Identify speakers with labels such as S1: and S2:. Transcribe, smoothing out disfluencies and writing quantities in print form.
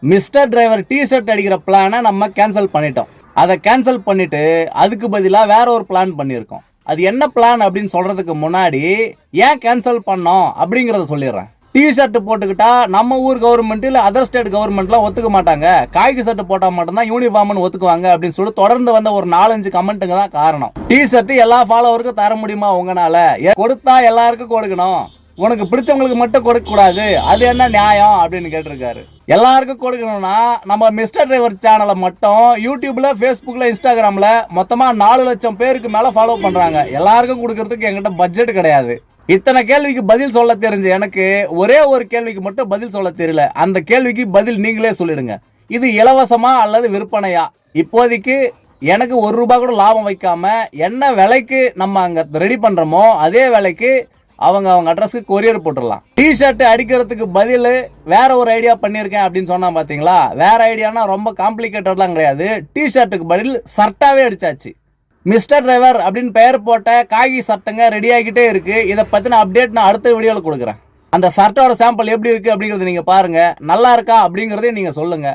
S1: Mister driver T-shirt அடிக்கிற பிளானை நம்ம கேன்சல் பண்ணிட்டோம். அதை கேன்சல் பண்ணிட்டு அதுக்கு பதிலாக வேற ஒரு பிளான் பண்ணியிருக்கோம். அது என்ன பிளான் அப்படின்னு சொல்றதுக்கு முன்னாடி ஏன் கேன்சல் பண்ணோம் அப்படிங்கறத சொல்லிடுறேன். டி-ஷர்ட் போட்டுக்கிட்டா நம்ம ஊர் கவர்மெண்ட் இல்ல அதர் ஸ்டேட் கவர்மெண்ட்லாம் ஒத்துக்க மாட்டாங்க, காக்கி ஷர்ட் போட்டா மட்டும்தான் யூனிஃபார்ம்னு ஒத்துக்குவாங்க அப்படின்னு சொல்லி தொடர்ந்து வந்த ஒரு 4-5 கமெண்ட்டுங்க தான் காரணம். டி-ஷர்ட் எல்லா ஃபாலோவருக்கும் தர முடியுமா உங்களால? கொடுத்தா எல்லாருக்கும் கொடுக்கணும், உனக்கு பிடிச்சவங்களுக்கு மட்டும் கொடுக்க கூடாது, அது என்ன நியாயம் அப்படின்னு கேட்டிருக்காரு. எல்லாருக்கும் கொடுக்கணும்னா நம்ம மிஸ்டர் டிரைவர் சேனலை மட்டும் யூடியூப்ல, ஃபேஸ்புக்ல, இன்ஸ்டாகிராம்ல மொத்தமா 4 லட்சம் பேருக்கு மேல ஃபாலோ பண்றாங்க. எல்லாருக்கும் கொடுக்கறதுக்கு என்கிட்ட பட்ஜெட் கிடையாது. இத்தனை கேள்விக்கு பதில் சொல்ல தெரிஞ்ச எனக்கு ஒரே ஒரு கேள்விக்கு மட்டும் பதில் சொல்ல தெரியல. அந்த கேள்விக்கு பதில் நீங்களே சொல்லிடுங்க. இது இலவசமா அல்லது விற்பனையா? இப்போதைக்கு எனக்கு ₹1 கூட லாபம் வைக்காம என்ன விலைக்கு நம்ம அங்க ரெடி பண்றோமோ அதே விலைக்கு அவங்க அட்ரஸ்க்கு கொரியர் போட்டுடலாம். டி-ஷர்ட் அடிக்கிறதுக்கு பதில் வேற ஒரு ஐடியா பண்ணியிருக்கேன் அப்படின்னு சொன்னா பாத்தீங்களா? வேற ஐடியானா ரொம்ப காம்ப்ளிகேட்டட்லாம் கிடையாது. டி-ஷர்ட்டுக்கு பதில் சர்ட்டாவே அடிச்சாச்சு. மிஸ்டர் டிரைவர் அப்படின்னு பெயர் போட்ட காகி சட்டங்க ரெடி ஆகிட்டே இருக்கு. இதை பத்தின அப்டேட் நான் அடுத்த வீடியோல கொடுக்குறேன். அந்த சர்ட்டோட சாம்பிள் எப்படி இருக்கு அப்படிங்கறத நீங்க பாருங்க. நல்லா இருக்கா அப்படிங்கறதையும் நீங்க சொல்லுங்க.